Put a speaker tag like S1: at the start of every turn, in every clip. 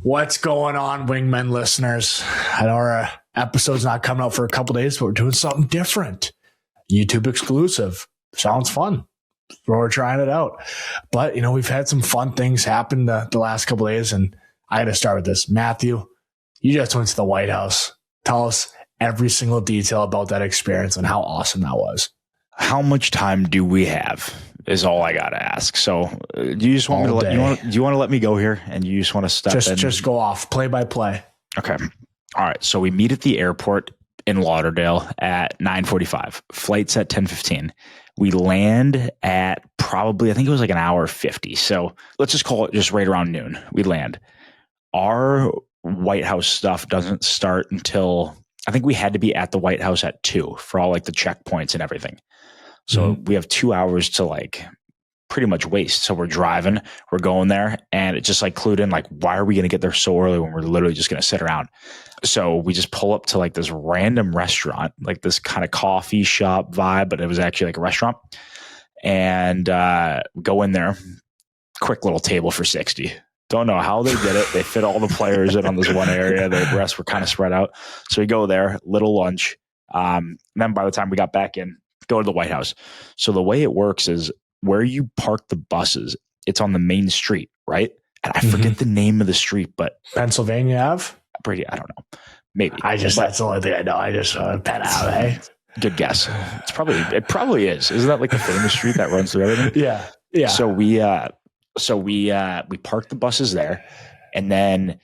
S1: What's going on, Wingmen listeners? I know our episode's not coming out for a couple days, but we're doing something different. YouTube exclusive. Sounds fun. We're trying it out. But, we've had some fun things happen the last couple days, and I got to start with this. Matthew, you just went to the White House. Tell us every single detail about that experience and how awesome that was.
S2: How much time do we have is all I got to ask. So do you just want me to do you want to let me go here and you just want to step in?
S1: Just go off play by play.
S2: Okay. All right. So we meet at the airport in Lauderdale at 9:45. Flight's at 10:15. We land at probably, I think it was like an hour 50. So let's just call it just right around noon. We land. Our White House stuff doesn't start until, I think we had to be at the White House at 2 for all like the checkpoints and everything. So we have 2 hours to like pretty much waste. So we're driving, we're going there, and it just like clued in, like, why are we going to get there so early when we're literally just going to sit around? So we just pull up to like this random restaurant, like this kind of coffee shop vibe, but it was actually like a restaurant. And go in there, quick little table for 60. Don't know how they did it. They fit all the players in on this one area. The rest were kind of spread out. So we go there, little lunch. And then by the time we got back in, go to the White House. So the way it works is where you park the buses, it's on the main street, right? And I forget the name of the street, but
S1: Pennsylvania Ave?
S2: Brady, I don't know. Maybe.
S1: That's the only thing I know. I just Penn Ave, hey?
S2: Good guess. It probably is. Isn't that like the famous street that runs through everything?
S1: Yeah. Yeah.
S2: So we park the buses there, and then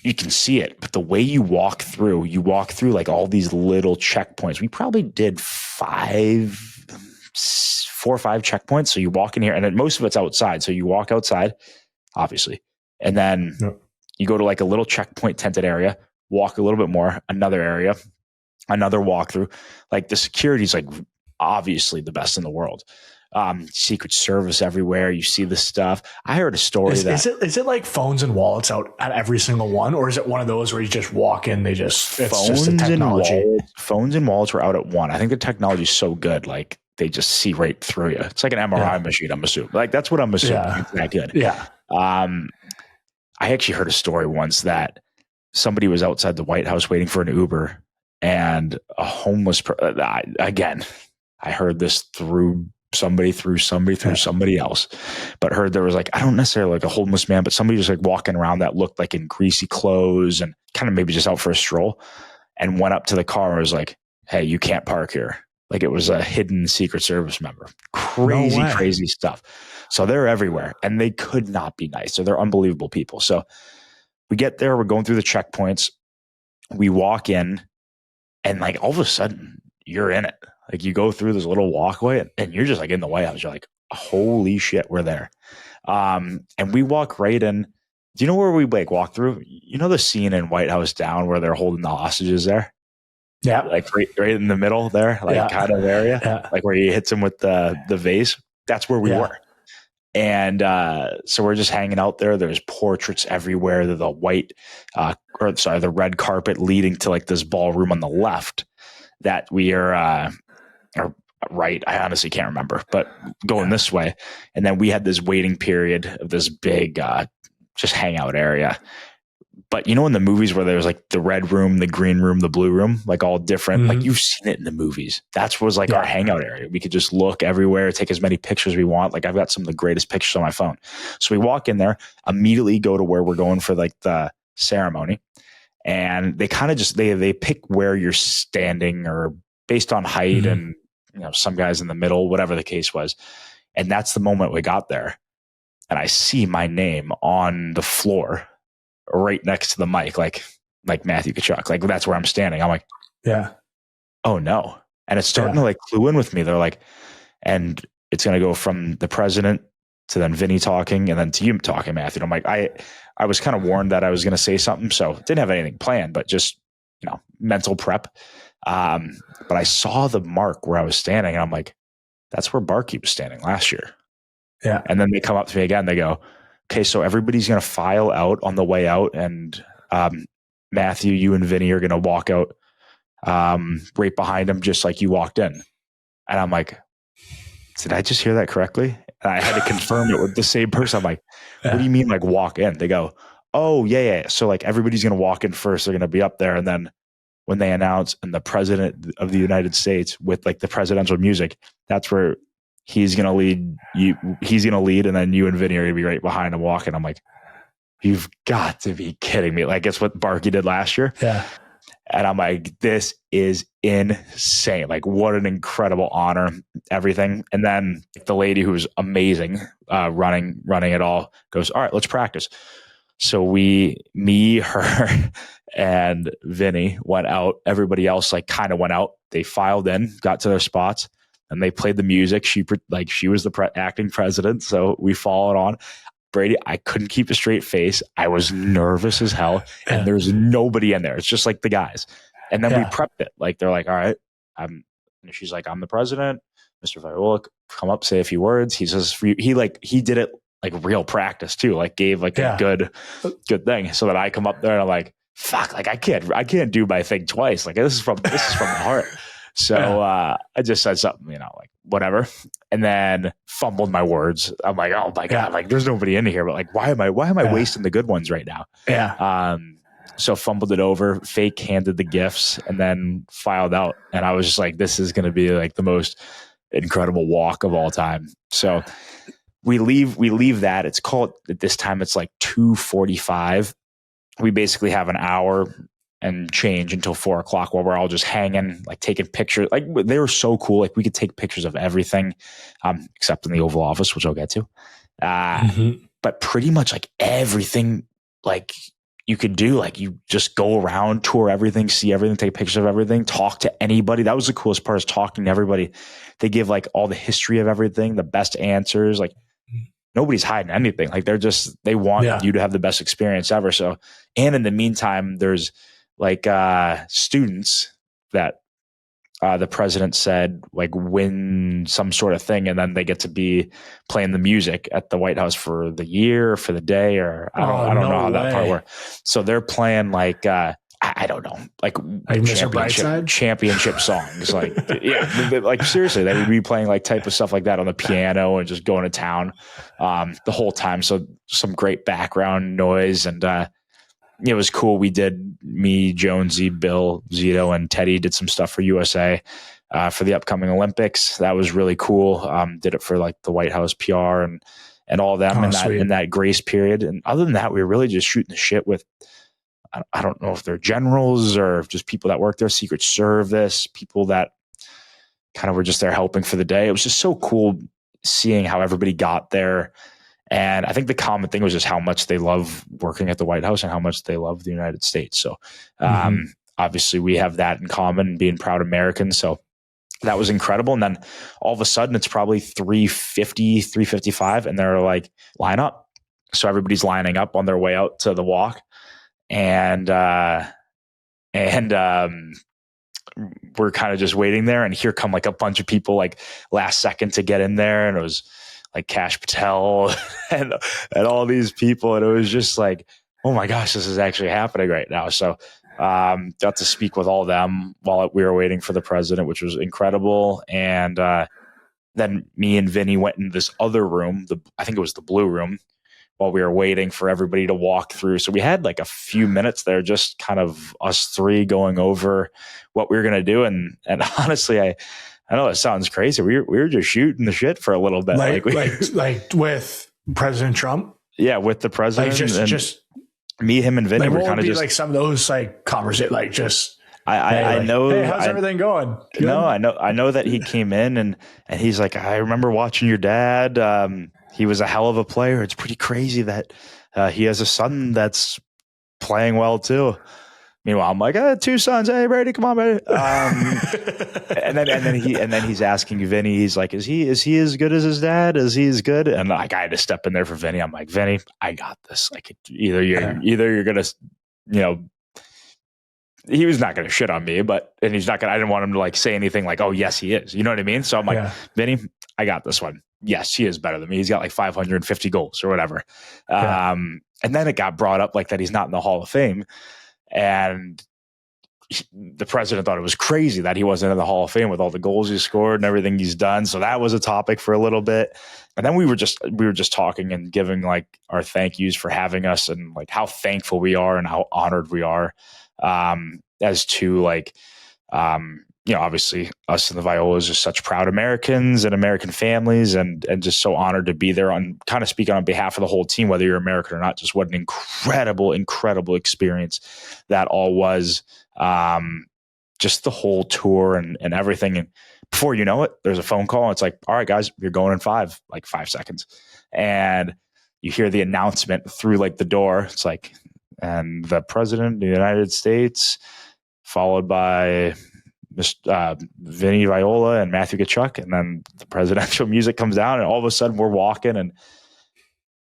S2: you can see it, but the way you walk through like all these little checkpoints. We probably did 4 or 5 checkpoints. So you walk in here, and then most of it's outside. So you walk outside, obviously, and then you go to like a little checkpoint tented area, walk a little bit more, another area, another walkthrough. Like the security is like obviously the best in the world. Secret Service everywhere. You see this stuff. I heard a story
S1: is it like phones and wallets out at every single one, or is it one of those where you just walk in? It's just the technology.
S2: Phones and wallets were out at one. I think the technology is so good, like they just see right through you. It's like an MRI machine. I'm assuming. Like that's what I'm assuming.
S1: Yeah.
S2: It's that good.
S1: Yeah.
S2: I actually heard a story once that somebody was outside the White House waiting for an Uber, and a homeless again. I heard this through somebody else, but heard there was like, I don't necessarily like a homeless man, but somebody just like walking around that looked like in greasy clothes and kind of maybe just out for a stroll, and went up to the car and was like, hey, you can't park here. Like it was a hidden Secret Service member. Crazy stuff. So they're everywhere, and they could not be nice. So they're unbelievable people. So we get there, we're going through the checkpoints, we walk in, and like all of a sudden you're in it. Like you go through this little walkway and you're just like in the White House. You're like, holy shit, we're there. And we walk right in. Do you know where we like walk through? You know the scene in White House Down where they're holding the hostages there?
S1: Yeah.
S2: Like right in the middle there, like kind of area, like where he hits him with the vase. That's where we were. And so we're just hanging out there. There's portraits everywhere. The red carpet leading to like this ballroom on the left that we are, or right, I honestly can't remember, but going this way. And then we had this waiting period of this big just hangout area. But you know in the movies where there's like the red room, the green room, the blue room, like all different, like you've seen it in the movies. That was like our hangout area. We could just look everywhere, take as many pictures we want. Like I've got some of the greatest pictures on my phone. So we walk in there, immediately go to where we're going for like the ceremony. And they kind of just, they pick where you're standing or based on height and, some guys in the middle, whatever the case was. And that's the moment we got there. And I see my name on the floor right next to the mic, like Matthew Tkachuk. Like that's where I'm standing. I'm like, oh no. And it's starting to like clue in with me. They're like, and it's going to go from the president to then Vinny talking and then to you talking, Matthew. And I'm like, I was kind of warned that I was going to say something. So didn't have anything planned, but just, mental prep. But I saw the mark where I was standing and I'm like, that's where Barkey was standing last year.
S1: Yeah.
S2: And then they come up to me again. They go, okay, so everybody's going to file out on the way out. And Matthew, you and Vinny are going to walk out right behind him, just like you walked in. And I'm like, did I just hear that correctly? And I had to confirm it with the same person. I'm like, what do you mean like walk in? They go, Oh, yeah. So like everybody's going to walk in first. They're going to be up there. And then when they announce and the president of the United States with like the presidential music, that's where he's going to lead you. He's going to lead. And then you and Vinny are going to be right behind him walking. I'm like, you've got to be kidding me. Like, it's what Barkey did last year.
S1: Yeah.
S2: And I'm like, this is insane. Like, what an incredible honor, everything. And then the lady who's amazing, running it all, goes, all right, let's practice. So me, her, and Vinny went out. Everybody else like kind of went out. They filed in, got to their spots, and they played the music. She was the acting president. So we followed on. Brady, I couldn't keep a straight face. I was nervous as hell, and there's nobody in there. It's just like the guys. And then we prepped it. Like, they're like, all right, and she's like, I'm the president. Mr. Viola, come up, say a few words. He says, he did it like real practice too. Like, gave like a good thing, so that I come up there and I'm like, fuck, like I can't do my thing twice. Like, this is from the heart. So I just said something, like whatever, and then fumbled my words. I'm like, oh my God, like there's nobody in here, but like, why am I wasting the good ones right now? Yeah. So fumbled it over, fake handed the gifts, and then filed out. And I was just like, this is going to be like the most incredible walk of all time. So we leave that. It's called, at this time, it's like 2:45. We basically have an hour and change until 4:00 while we're all just hanging, like taking pictures. Like, they were so cool. Like, we could take pictures of everything, except in the Oval Office, which I'll get to. But pretty much like everything, like you could do, like you just go around, tour everything, see everything, take pictures of everything, talk to anybody. That was the coolest part, is talking to everybody. They give like all the history of everything, the best answers. Like, nobody's hiding anything. Like, they want you to have the best experience ever. So, and in the meantime, there's like students that the president said like win some sort of thing, and then they get to be playing the music at the White House for the year, for the day, or I don't know how that part works. So they're playing like I don't know, like championship songs. Like, like seriously, they would be playing like type of stuff like that on the piano and just going to town the whole time. So some great background noise, and it was cool. We did, me, Jonesy, Bill, Zito, and Teddy did some stuff for USA for the upcoming Olympics. That was really cool. Did it for like the White House PR and all of them in that grace period. And other than that, we were really just shooting the shit with, I don't know if they're generals or just people that work there, Secret Service, people that kind of were just there helping for the day. It was just so cool seeing how everybody got there. And I think the common thing was just how much they love working at the White House and how much they love the United States. So obviously we have that in common, being proud Americans. So that was incredible. And then all of a sudden it's probably 3:50, 3:55, and they're like, line up. So everybody's lining up on their way out to the walk. And we're kind of just waiting there. And here come like a bunch of people like last second to get in there. And it was like Cash Patel and all these people. And it was just like, oh my gosh, this is actually happening right now. So got to speak with all of them while we were waiting for the president, which was incredible. And then me and Vinny went in this other room, I think it was the blue room, while we were waiting for everybody to walk through. So we had like a few minutes there, just kind of us three going over what we were going to do. And honestly, I know it sounds crazy. We were just shooting the shit for a little bit.
S1: Like with President Trump?
S2: Yeah, with the president.
S1: Like just
S2: me, him, and Vinny were kind of just
S1: like some of those like conversations, like just.
S2: I know.
S1: Hey, how's everything going? Good?
S2: No, I know that he came in and he's like, I remember watching your dad. He was a hell of a player. It's pretty crazy that he has a son that's playing well too. Meanwhile, I'm like, 2 sons. Hey, Brady, come on, Brady. and then he's asking Vinny. He's like, is he as good as his dad? Is he as good? And like, I had to step in there for Vinny. I'm like, Vinny, I got this. Like, either you're gonna, he was not gonna shit on me, and he's not gonna. I didn't want him to like say anything like, oh yes, he is. You know what I mean? So I'm like, Vinny, I got this one. Yes, he is better than me. He's got like 550 goals or whatever. And then it got brought up like that he's not in the Hall of Fame. And the president thought it was crazy that he wasn't in the Hall of Fame with all the goals he scored and everything he's done. So that was a topic for a little bit. And then we were just talking and giving like our thank yous for having us and like how thankful we are and how honored we are, as to like, obviously us and the Violas are such proud Americans and American families and just so honored to be there on kind of speaking on behalf of the whole team, whether you're American or not. Just what an incredible experience that all was. Just the whole tour and everything. And before you know it, there's a phone call and it's like, all right, guys, you're going in 5 seconds. And you hear the announcement through like the door. It's like, and the president of the United States, followed by Vinny Viola and Matthew Tkachuk. And then the presidential music comes down and all of a sudden we're walking and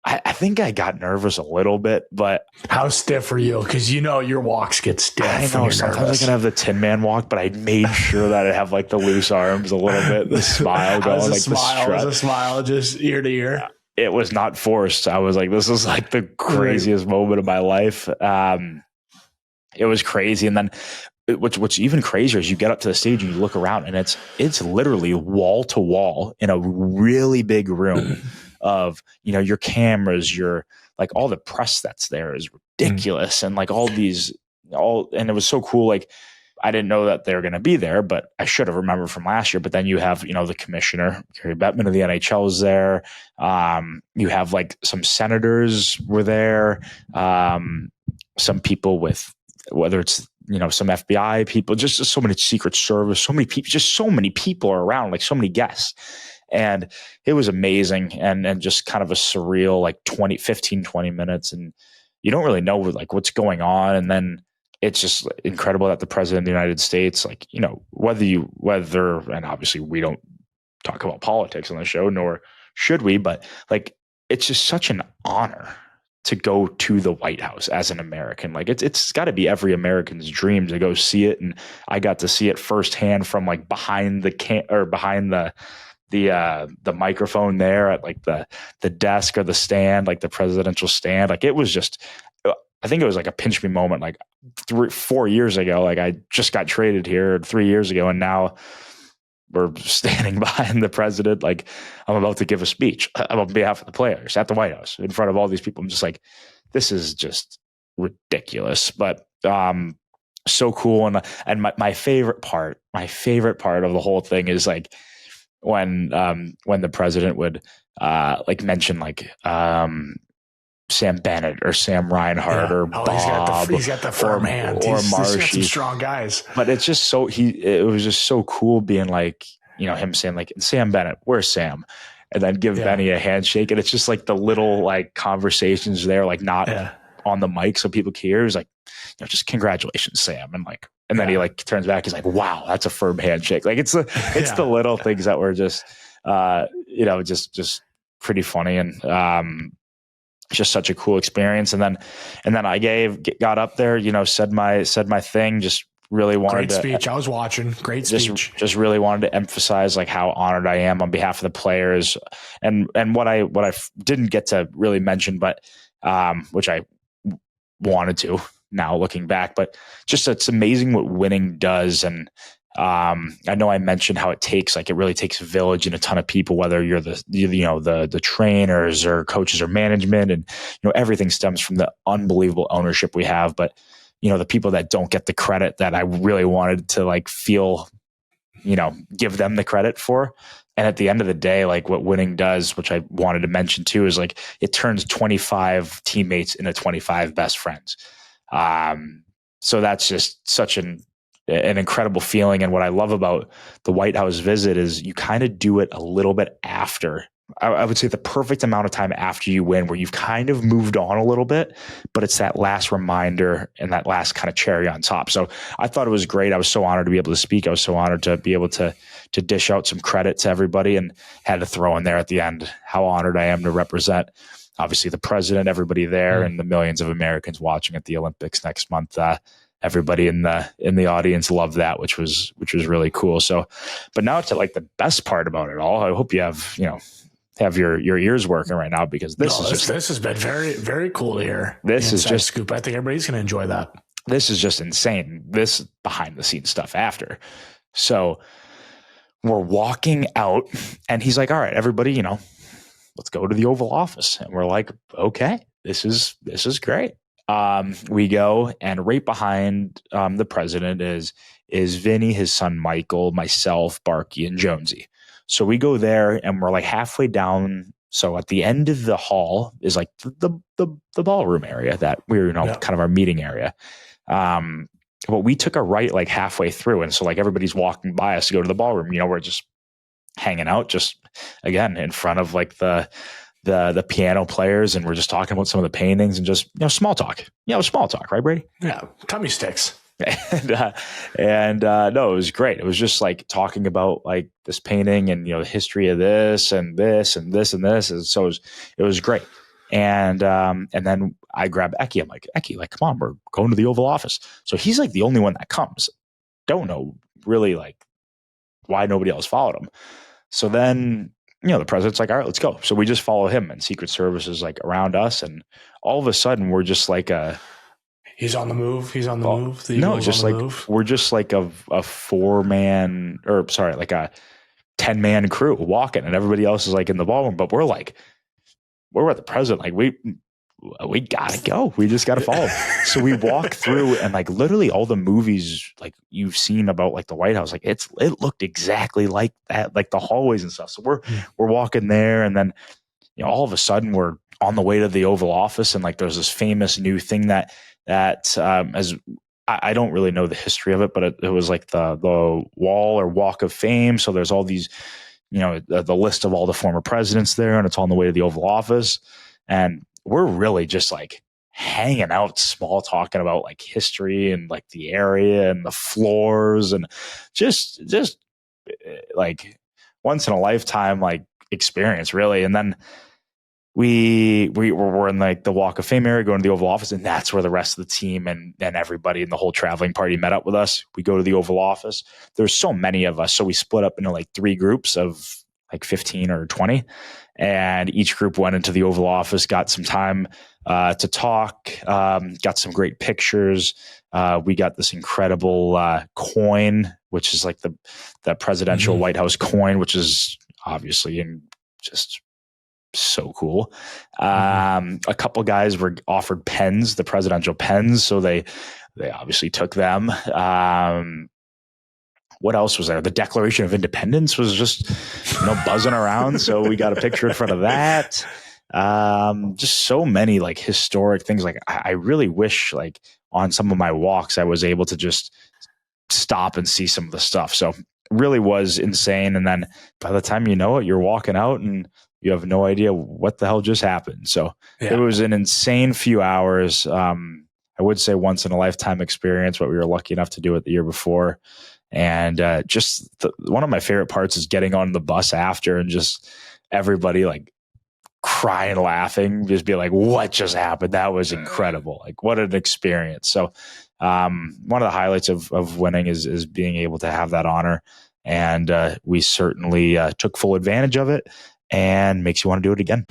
S2: I think I got nervous a little bit, but
S1: how stiff are you? Because your walks get stiff.
S2: I know sometimes I can have the Tin Man walk, but I made sure that I have like the loose arms a little bit, the smile going, like
S1: the smile, just ear to ear.
S2: It was not forced. I was like, this is like the craziest moment of my life. It was crazy, and then what's even crazier is you get up to the stage and you look around, and it's literally wall to wall in a really big room. Of your cameras, your like all the press that's there is ridiculous, and like and it was so cool. Like I didn't know that they were going to be there, but I should have remembered from last year. But then you have the commissioner Gary Bettman of the NHL is there. You have like some senators were there, some people with whether it's some FBI people, just so many Secret Service, so many people, just so many people are around, like so many guests. And it was amazing and just kind of a surreal, like 15-20 minutes. And you don't really know like what's going on. And then it's just incredible that the president of the United States, like, whether, and obviously we don't talk about politics on the show, nor should we, but like, it's just such an honor to go to the White House as an American. Like it's gotta be every American's dream to go see it. And I got to see it firsthand from like behind the microphone there at like the desk or the stand, like the presidential stand. Like it was just, I think it was like a pinch me moment, like 4 years ago. Like I just got traded here 3 years ago. And now we're standing behind the president. Like I'm about to give a speech on behalf of the players at the White House in front of all these people. I'm just like, this is just ridiculous, but, so cool. And my favorite part of the whole thing is like, when the president would like mention like Sam Bennett or Sam Reinhart or Bob,
S1: he's got the firm hand,
S2: or
S1: Marshy. He's got some strong guys.
S2: But it's just it was just so cool being like him saying like, Sam Bennett, where's Sam? And then give Benny a handshake, and it's just like the little like conversations there, like not on the mic so people can hear. It's like just congratulations, Sam, and then he like turns back. He's like, "Wow, that's a firm handshake." Like it's the little things that were just, just pretty funny and just such a cool experience. And then I got up there, said my thing. Just really wanted
S1: great speech. I was watching. Great speech.
S2: Just really wanted to emphasize like how honored I am on behalf of the players, and what I didn't get to really mention, but which I wanted to. Now looking back, but just it's amazing what winning does. And I know I mentioned how it really takes a village and a ton of people, whether you're the trainers or coaches or management, and everything stems from the unbelievable ownership we have. But the people that don't get the credit that I really wanted to like feel, give them the credit for. And at the end of the day, like what winning does, which I wanted to mention too, is like it turns 25 teammates into 25 best friends. So that's just such an incredible feeling. And what I love about the White House visit is you kind of do it a little bit after. I would say the perfect amount of time after you win, where you've kind of moved on a little bit, but it's that last reminder and that last kind of cherry on top. So I thought it was great. I was so honored to be able to speak. I was so honored to be able to dish out some credit to everybody, and had to throw in there at the end how honored I am to represent, obviously, the president, everybody there, and the millions of Americans watching at the Olympics next month. Everybody in the audience loved that, which was really cool. So, but now to like the best part about it all, I hope you have your ears working right now, because this has been very, very cool to hear. This is just
S1: scoop. I think everybody's going to enjoy that.
S2: this is just insane. This behind the scenes stuff after. So we're walking out and he's like, all right, everybody, let's go to the Oval Office. And we're like, okay, this is great. We go, and right behind the president is Vinny, his son Michael, myself, Barkey, and Jonesy. So we go there, and we're like halfway down. So at the end of the hall is like the ballroom area that we're kind of our meeting area. But we took a right like halfway through, and so like everybody's walking by us to go to the ballroom. We're just hanging out, just again in front of like the piano players, and we're just talking about some of the paintings and just small talk. Small talk, right, Brady?
S1: Yeah, tummy sticks.
S2: And no, it was great. It was just like talking about like this painting and the history of this and this and this and this, and so it was great. And then I grab Eki. I'm like, Eki, like, come on, we're going to the Oval Office. So he's like the only one that comes. Don't know really like why nobody else followed him. So then, the president's like, all right, let's go. So we just follow him, and Secret Service is like around us. And all of a sudden we're just like
S1: he's on the move. He's on the move.
S2: We're just like a 4-man or sorry, like a 10-man crew walking, and everybody else is like in the ballroom. But we're with the president. Like we gotta go. We just gotta follow. So we walk through, and like literally all the movies like you've seen about like the White House, like it looked exactly like that, like the hallways and stuff. So we're walking there, and then all of a sudden we're on the way to the Oval Office, and like there's this famous new thing that as I don't really know the history of it, but it was like the wall or walk of fame. So there's all these, the list of all the former presidents there, and it's on the way to the Oval Office, and we're really just like hanging out, small talking about like history and like the area and the floors, and just like once in a lifetime like experience, really. And then we're in like the Walk of Fame area, going to the Oval Office, and that's where the rest of the team and everybody in the whole traveling party met up with us. We go to the Oval Office. There's so many of us, so we split up into like 3 groups of like 15 or 20, and each group went into the Oval Office, got some time to talk, got some great pictures. We got this incredible coin, which is like the presidential White House coin, which is obviously just so cool. A couple guys were offered pens, the presidential pens, so they obviously took them. What else was there? The Declaration of Independence was just buzzing around, so we got a picture in front of that. Just so many like historic things. Like I really wish like on some of my walks I was able to just stop and see some of the stuff. So it really was insane. And then by the time you know it, you're walking out and you have no idea what the hell just happened. So It was an insane few hours. I would say once in a lifetime experience, but we were lucky enough to do it the year before. And one of my favorite parts is getting on the bus after and just everybody like crying, laughing, just be like, what just happened? That was incredible. Like what an experience. So one of the highlights of winning is being able to have that honor. And we certainly took full advantage of it, and makes you want to do it again.